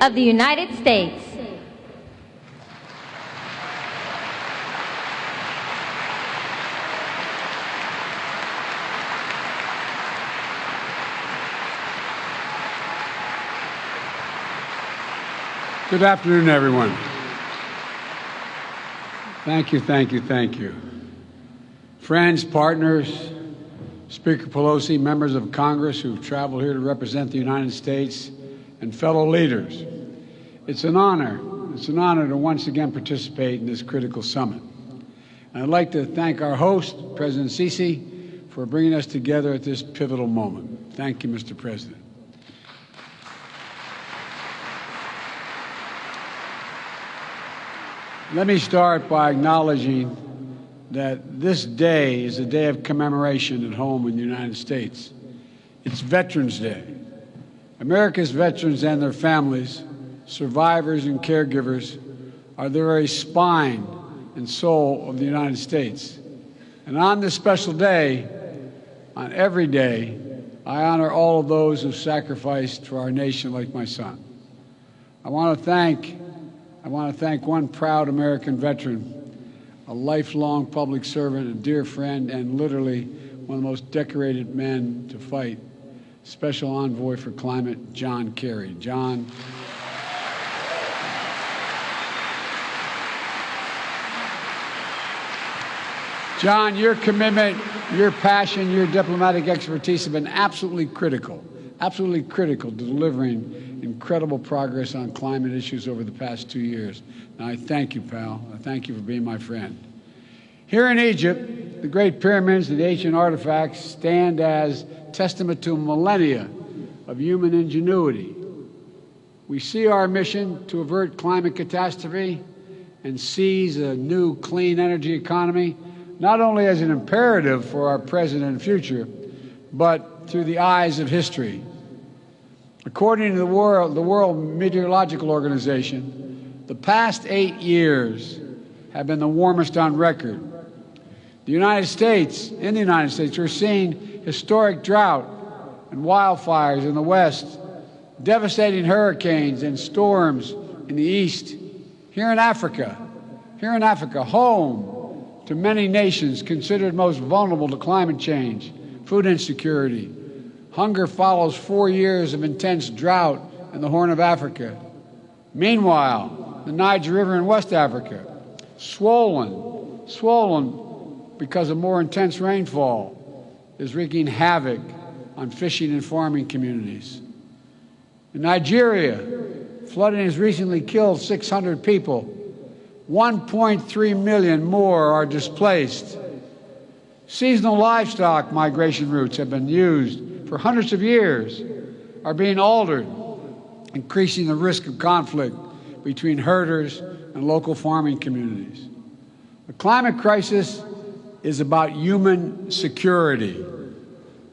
of the United States. Good afternoon, everyone. Thank you, thank you, thank you. Friends, partners, Speaker Pelosi, members of Congress who've traveled here to represent the United States, and fellow leaders. It's an honor to once again participate in this critical summit. And I'd like to thank our host, President Sisi, for bringing us together at this pivotal moment. Thank you, Mr. President. Let me start by acknowledging that this day is a day of commemoration at home in the United States. It's Veterans Day. America's veterans and their families, survivors and caregivers, are the very spine and soul of the United States. And on this special day, on every day, I honor all of those who sacrificed for our nation like my son. I want to thank one proud American veteran, a lifelong public servant, a dear friend, and literally one of the most decorated men to fight, Special Envoy for Climate, John Kerry. John, your commitment, your passion, your diplomatic expertise have been absolutely critical to delivering incredible progress on climate issues over the past 2 years. And I thank you, pal. I thank you for being my friend. Here in Egypt, the Great Pyramids and the ancient artifacts stand as testament to millennia of human ingenuity. We see our mission to avert climate catastrophe and seize a new clean energy economy not only as an imperative for our present and future, but through the eyes of history. According to the World Meteorological Organization, the past 8 years have been the warmest on record. In the United States, we're seeing historic drought and wildfires in the West, devastating hurricanes and storms in the East. Here in Africa, home to many nations considered most vulnerable to climate change, food insecurity. Hunger follows 4 years of intense drought in the Horn of Africa. Meanwhile, the Niger River in West Africa, swollen because of more intense rainfall, is wreaking havoc on fishing and farming communities. In Nigeria, flooding has recently killed 600 people. 1.3 million more are displaced. Seasonal livestock migration routes have been used for hundreds of years, are being altered, increasing the risk of conflict between herders and local farming communities. The climate crisis is about human security,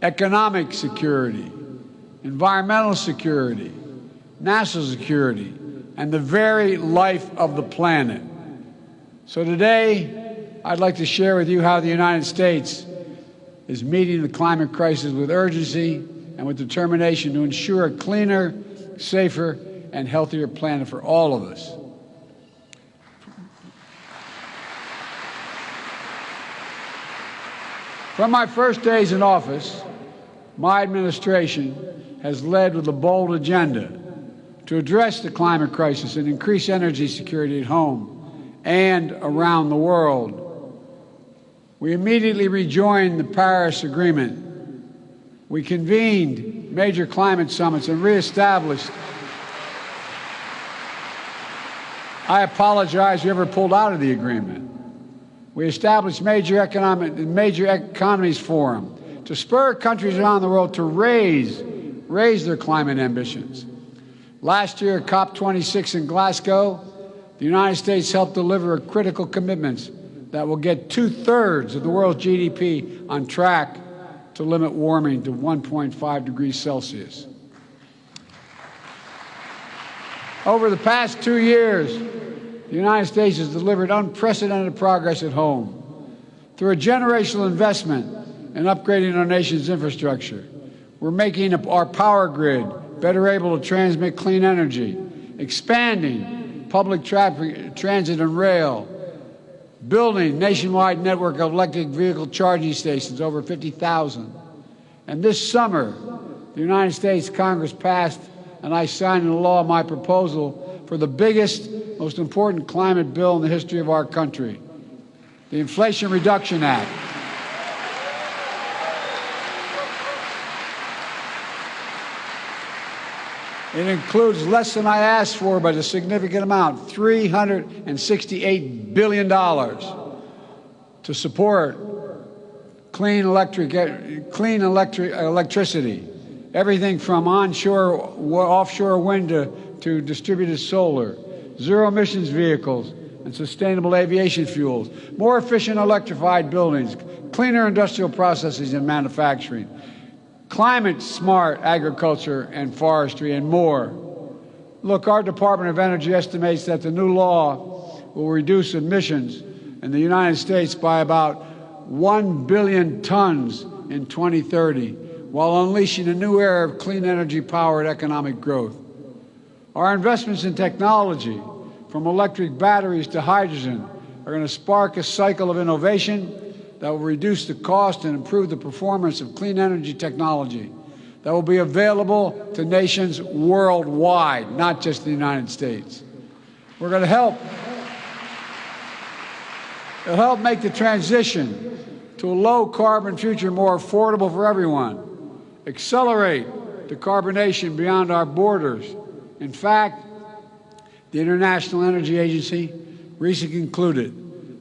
economic security, environmental security, national security, and the very life of the planet. So today, I'd like to share with you how the United States is meeting the climate crisis with urgency and with determination to ensure a cleaner, safer, and healthier planet for all of us. From my first days in office, my administration has led with a bold agenda to address the climate crisis and increase energy security at home and around the world. We immediately rejoined the Paris Agreement. We convened major climate summits and reestablished. I apologize we ever pulled out of the agreement. We established major economies forum to spur countries around the world to raise their climate ambitions. Last year at Cop26 in Glasgow, the United States helped deliver critical commitments that will get 2/3 of the world's GDP on track to limit warming to 1.5 degrees Celsius. Over the past 2 years, the United States has delivered unprecedented progress at home. Through a generational investment in upgrading our nation's infrastructure, we're making our power grid better able to transmit clean energy expanding public traffic, transit and rail, building nationwide network of electric vehicle charging stations, over 50,000. And this summer, the United States Congress passed, and I signed into law my proposal for the biggest, most important climate bill in the history of our country, the Inflation Reduction Act. It includes less than I asked for, but a significant amount, $368 billion to support clean electricity, everything from onshore, offshore wind to distributed solar, zero emissions vehicles and sustainable aviation fuels, more efficient electrified buildings, cleaner industrial processes and manufacturing, climate-smart agriculture and forestry, and more. Look, our Department of Energy estimates that the new law will reduce emissions in the United States by about 1 billion tons in 2030, while unleashing a new era of clean energy-powered economic growth. Our investments in technology, from electric batteries to hydrogen, are going to spark a cycle of innovation that will reduce the cost and improve the performance of clean energy technology that will be available to nations worldwide, not just the United States. We're going to help make the transition to a low-carbon future more affordable for everyone, accelerate decarbonation beyond our borders. In fact, the International Energy Agency recently concluded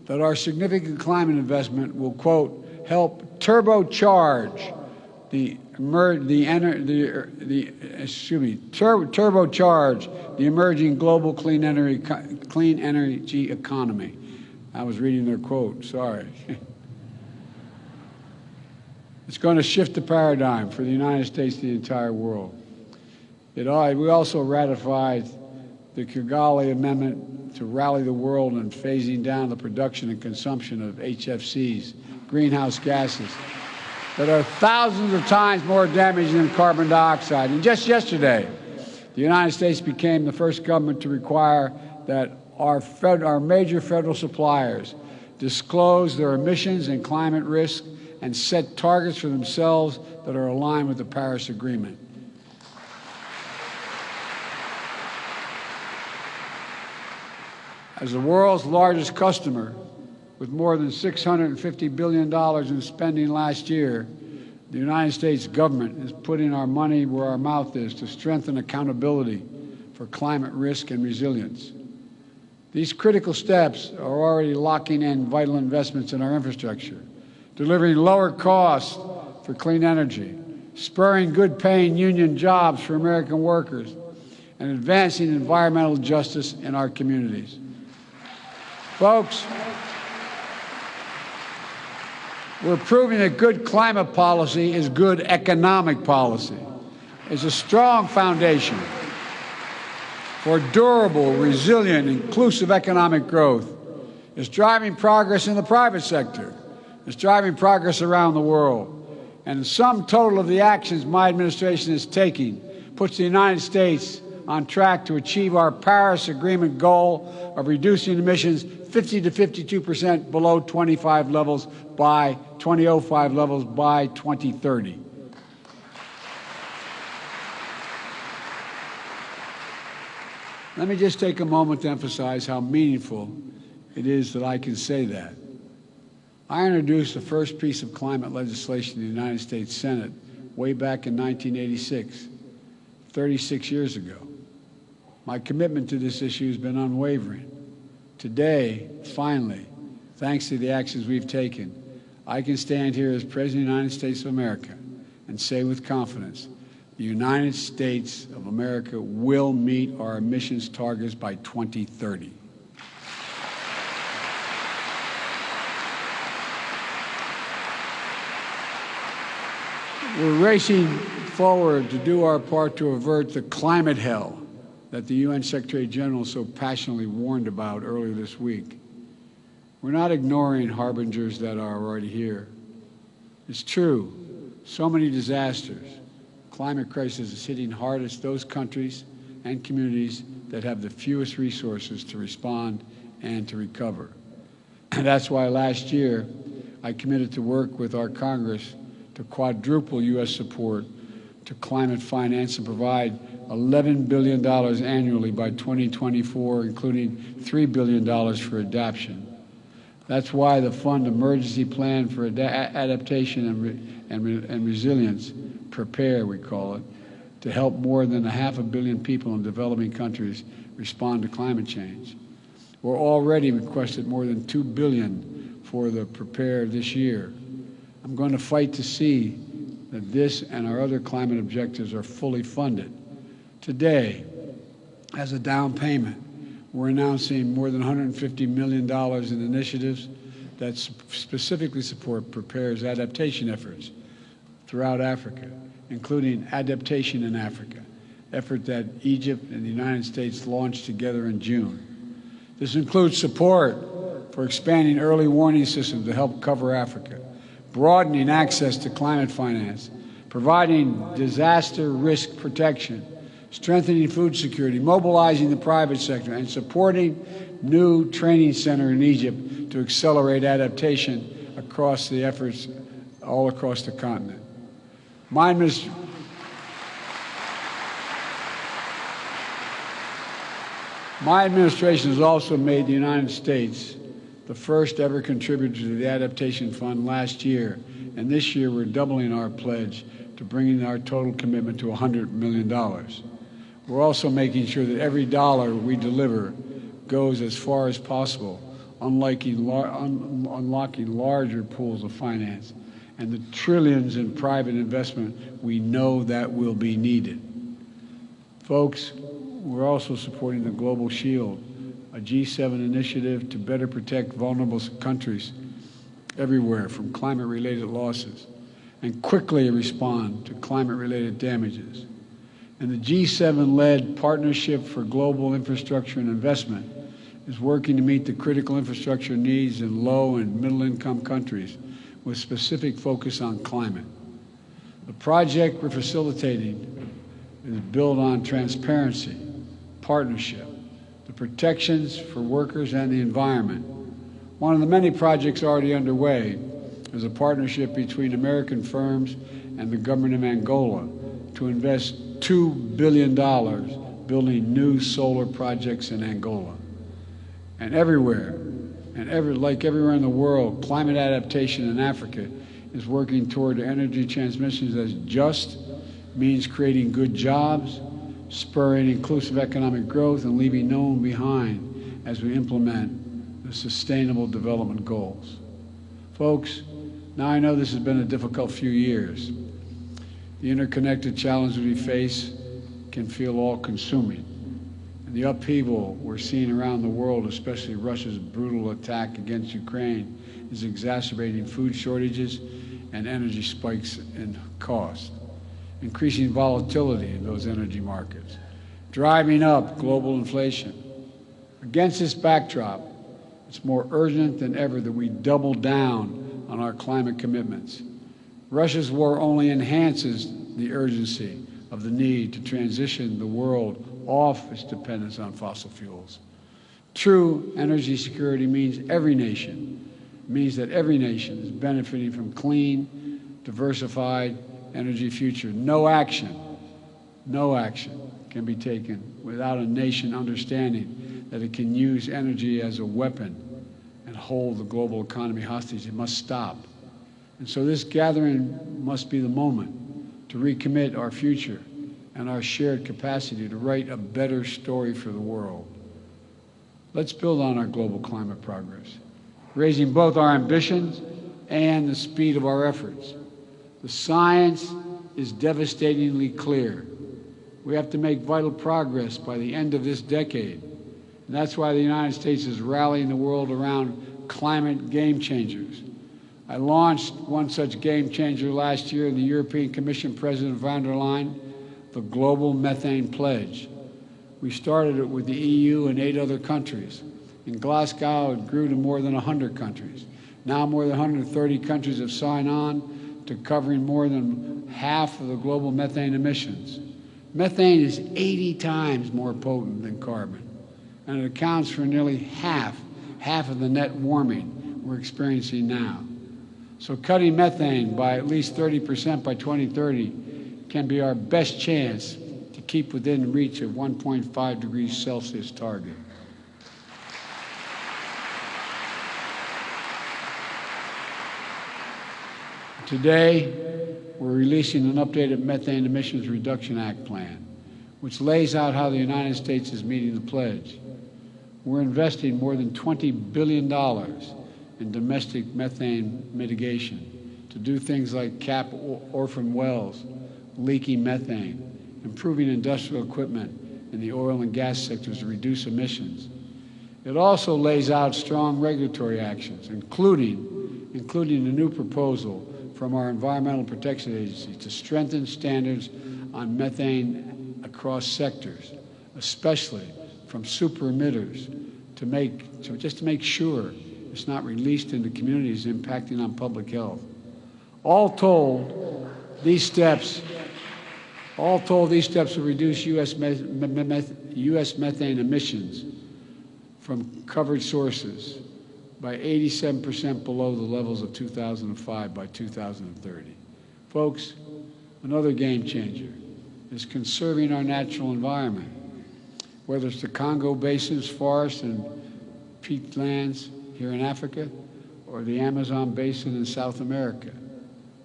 that our significant climate investment will, quote, help turbocharge the emerging global clean energy economy. I was reading their quote, sorry. It's going to shift the paradigm for the United States and the entire world. We also ratified the Kigali Amendment to rally the world in phasing down the production and consumption of HFCs, greenhouse gases, that are thousands of times more damaging than carbon dioxide. And just yesterday, the United States became the first government to require that our major federal suppliers disclose their emissions and climate risk and set targets for themselves that are aligned with the Paris Agreement. As the world's largest customer, with more than $650 billion in spending last year, the United States government is putting our money where our mouth is to strengthen accountability for climate risk and resilience. These critical steps are already locking in vital investments in our infrastructure, delivering lower costs for clean energy, spurring good-paying union jobs for American workers, and advancing environmental justice in our communities. Folks, we're proving that good climate policy is good economic policy. It's a strong foundation for durable, resilient, inclusive economic growth. It's driving progress in the private sector. It's driving progress around the world. And the sum total of the actions my administration is taking puts the United States on track to achieve our Paris Agreement goal of reducing emissions 50 to 52% below 2005 levels by 2030. Let me just take a moment to emphasize how meaningful it is that I can say that. I introduced the first piece of climate legislation in the United States Senate way back in 1986, 36 years ago. My commitment to this issue has been unwavering. Today, finally, thanks to the actions we've taken, I can stand here as President of the United States of America and say with confidence, the United States of America will meet our emissions targets by 2030. We're racing forward to do our part to avert the climate hell that the UN Secretary General so passionately warned about earlier this week. We're not ignoring harbingers that are already here. It's true, so many disasters. Climate crisis is hitting hardest those countries and communities that have the fewest resources to respond and to recover. And that's why last year I committed to work with our Congress to quadruple U.S. support to climate finance and provide $11 billion annually by 2024, including $3 billion for adaptation. That's why the Fund Emergency Plan for Adaptation and Resilience, PREPARE we call it, to help more than 500 million people in developing countries respond to climate change. We're already requested more than $2 billion for the PREPARE this year. I'm going to fight to see that this and our other climate objectives are fully funded. Today, as a down payment, we're announcing more than $150 million in initiatives that specifically support PREPARE's adaptation efforts throughout Africa, including Adaptation in Africa, effort that Egypt and the United States launched together in June. This includes support for expanding early warning systems to help cover Africa, broadening access to climate finance, providing disaster risk protection, strengthening food security, mobilizing the private sector, and supporting new training center in Egypt to accelerate adaptation across the efforts all across the continent. My administration has also made the United States the first ever contributor to the Adaptation Fund last year, and this year we're doubling our pledge to bringing our total commitment to $100 million. We're also making sure that every dollar we deliver goes as far as possible, unlocking larger pools of finance and the trillions in private investment we know that will be needed. Folks, we're also supporting the Global Shield, a G7 initiative to better protect vulnerable countries everywhere from climate-related losses and quickly respond to climate-related damages. And the G7-led Partnership for Global Infrastructure and Investment is working to meet the critical infrastructure needs in low and middle-income countries with specific focus on climate. The project we're facilitating is built on transparency, partnership, the protections for workers and the environment. One of the many projects already underway is a partnership between American firms and the government of Angola to invest $2 billion building new solar projects in Angola. And everywhere, like everywhere in the world, climate adaptation in Africa is working toward energy transmissions that's just, means creating good jobs, spurring inclusive economic growth, and leaving no one behind as we implement the Sustainable Development Goals. Folks, now I know this has been a difficult few years. The interconnected challenges we face can feel all-consuming. And the upheaval we're seeing around the world, especially Russia's brutal attack against Ukraine, is exacerbating food shortages and energy spikes in cost, increasing volatility in those energy markets, driving up global inflation. Against this backdrop, it's more urgent than ever that we double down on our climate commitments. Russia's war only enhances the urgency of the need to transition the world off its dependence on fossil fuels. True energy security means that every nation is benefiting from clean, diversified energy future. No action can be taken without a nation understanding that it can use energy as a weapon and hold the global economy hostage. It must stop. And so this gathering must be the moment to recommit our future and our shared capacity to write a better story for the world. Let's build on our global climate progress, raising both our ambitions and the speed of our efforts. The science is devastatingly clear. We have to make vital progress by the end of this decade. And that's why the United States is rallying the world around climate game changers. I launched one such game changer last year in the European Commission President von der Leyen, the Global Methane Pledge. We started it with the EU and 8 other countries. In Glasgow, it grew to more than 100 countries. Now more than 130 countries have signed on to covering more than half of the global methane emissions. Methane is 80 times more potent than carbon, and it accounts for nearly half of the net warming we're experiencing now. So cutting methane by at least 30% by 2030 can be our best chance to keep within reach of 1.5 degrees Celsius target. Today, we're releasing an updated Methane Emissions Reduction Act plan, which lays out how the United States is meeting the pledge. We're investing more than $20 billion in domestic methane mitigation to do things like cap orphan wells, leaking methane, improving industrial equipment in the oil and gas sectors to reduce emissions. It also lays out strong regulatory actions, including a new proposal from our Environmental Protection Agency to strengthen standards on methane across sectors, especially from super emitters, just to make sure it's not released into communities impacting on public health. All told, these steps will reduce U.S. methane emissions from covered sources by 87% below the levels of 2005 by 2030. Folks, another game changer is conserving our natural environment, whether it's the Congo Basin's forests and peatlands here in Africa, or the Amazon Basin in South America,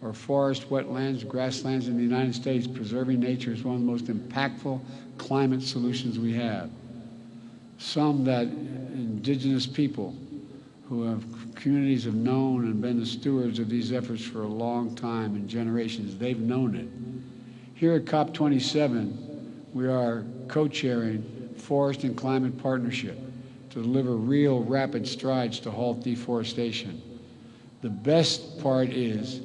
or forest, wetlands, grasslands in the United States. Preserving nature is one of the most impactful climate solutions we have. Some that indigenous people communities have known and been the stewards of these efforts for a long time and generations. They've known it. Here at Cop27, we are co-chairing Forest and Climate Partnership to deliver real rapid strides to halt deforestation. The best part is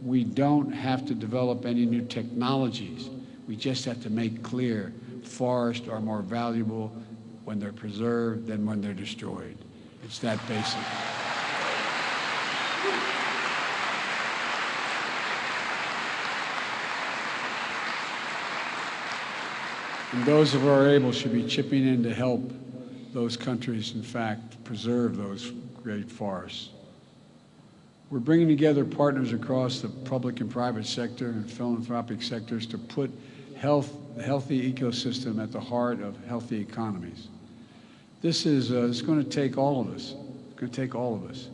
we don't have to develop any new technologies. We just have to make clear forests are more valuable when they're preserved than when they're destroyed. It's that basic. And those who are able should be chipping in to help those countries, in fact, preserve those great forests. We're bringing together partners across the public and private sector and philanthropic sectors to put the healthy ecosystem at the heart of healthy economies. This is it's going to take all of us. It's going to take all of us.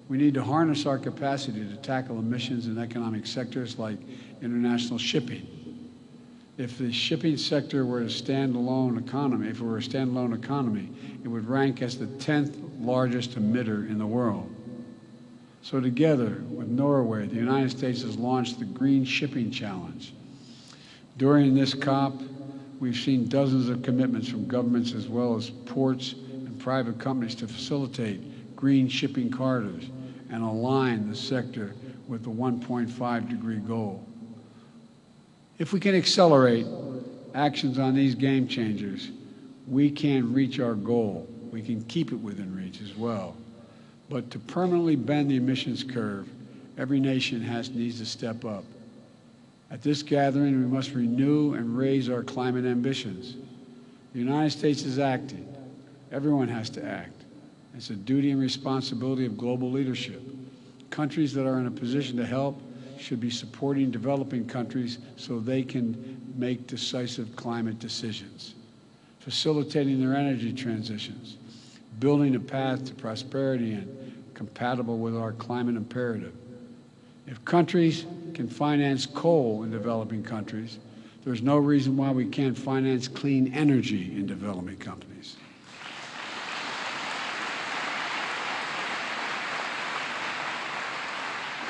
We need to harness our capacity to tackle emissions in economic sectors like international shipping. If the shipping sector were a standalone economy, it would rank as the 10th largest emitter in the world. So together with Norway, the United States has launched the Green Shipping Challenge. During this COP, we've seen dozens of commitments from governments as well as ports and private companies to facilitate green shipping corridors and align the sector with the 1.5 degree goal. If we can accelerate actions on these game changers, we can reach our goal. We can keep it within reach as well. But to permanently bend the emissions curve, every nation needs to step up. At this gathering, we must renew and raise our climate ambitions. The United States is acting. Everyone has to act. It's a duty and responsibility of global leadership. Countries that are in a position to help should be supporting developing countries so they can make decisive climate decisions, facilitating their energy transitions, building a path to prosperity and compatible with our climate imperative. If countries can finance coal in developing countries, there's no reason why we can't finance clean energy in developing companies.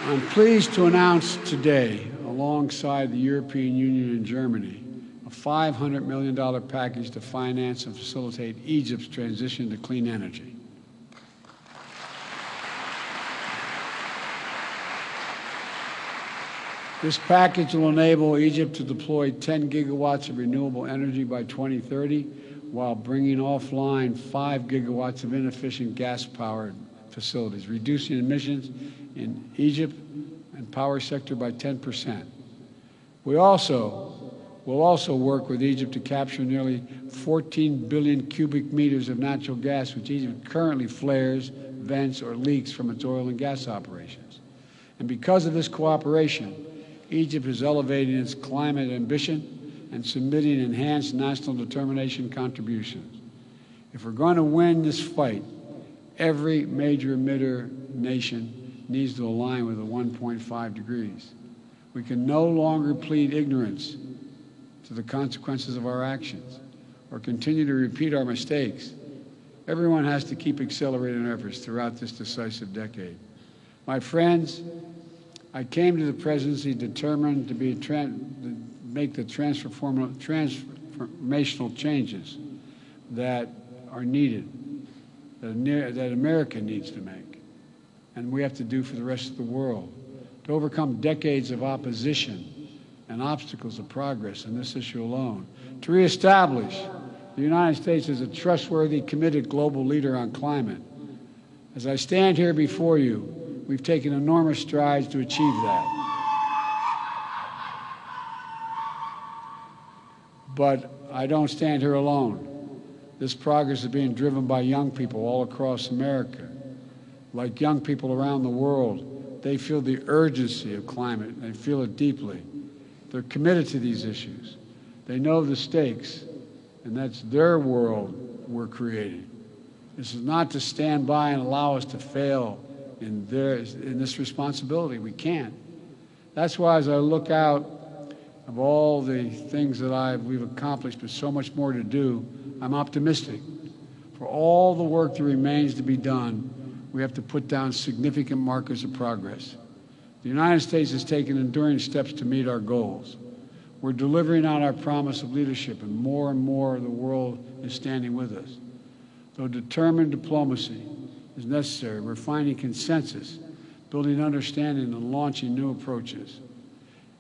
I'm pleased to announce today, alongside the European Union and Germany, a $500 million package to finance and facilitate Egypt's transition to clean energy. This package will enable Egypt to deploy 10 gigawatts of renewable energy by 2030, while bringing offline 5 gigawatts of inefficient gas-powered facilities, reducing emissions in Egypt and power sector by 10%. We also We'll also work with Egypt to capture nearly 14 billion cubic meters of natural gas, which Egypt currently flares, vents, or leaks from its oil and gas operations. And because of this cooperation, Egypt is elevating its climate ambition and submitting enhanced national determination contributions. If we're going to win this fight, every major emitter nation needs to align with the 1.5 degrees. We can no longer plead ignorance to the consequences of our actions or continue to repeat our mistakes. Everyone has to keep accelerating efforts throughout this decisive decade. My friends, I came to the presidency determined to make the transformational changes that are needed, that America needs to make, and we have to do for the rest of the world, to overcome decades of opposition and obstacles of progress in this issue alone, to reestablish the United States as a trustworthy, committed global leader on climate. As I stand here before you, we've taken enormous strides to achieve that. But I don't stand here alone. This progress is being driven by young people all across America. Like young people around the world, they feel the urgency of climate, and they feel it deeply. They're committed to these issues. They know the stakes, and that's their world we're creating. This is not to stand by and allow us to fail in this responsibility. We can't. That's why as I look out of all the things that we've accomplished, but so much more to do, I'm optimistic. For all the work that remains to be done, we have to put down significant markers of progress. The United States has taken enduring steps to meet our goals. We're delivering on our promise of leadership, and more of the world is standing with us. Though determined diplomacy is necessary, we're finding consensus, building understanding, and launching new approaches.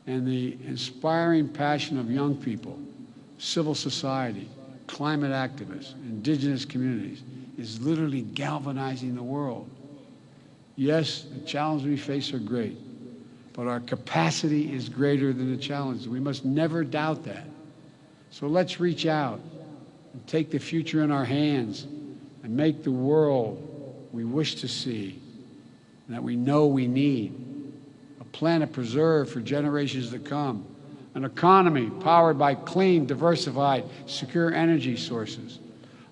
And the inspiring passion of young people, civil society, climate activists, indigenous communities is literally galvanizing the world. Yes, the challenges we face are great, but our capacity is greater than the challenges. We must never doubt that. So let's reach out and take the future in our hands and make the world we wish to see and that we know we need. A planet preserved for generations to come. An economy powered by clean, diversified, secure energy sources.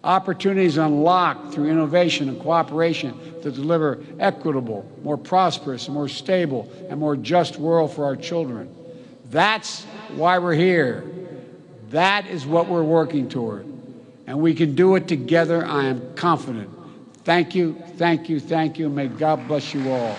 Opportunities unlocked through innovation and cooperation to deliver equitable, more prosperous, more stable, and more just world for our children. That's why we're here. That is what we're working toward. And we can do it together, I am confident. Thank you, thank you, thank you, and may God bless you all.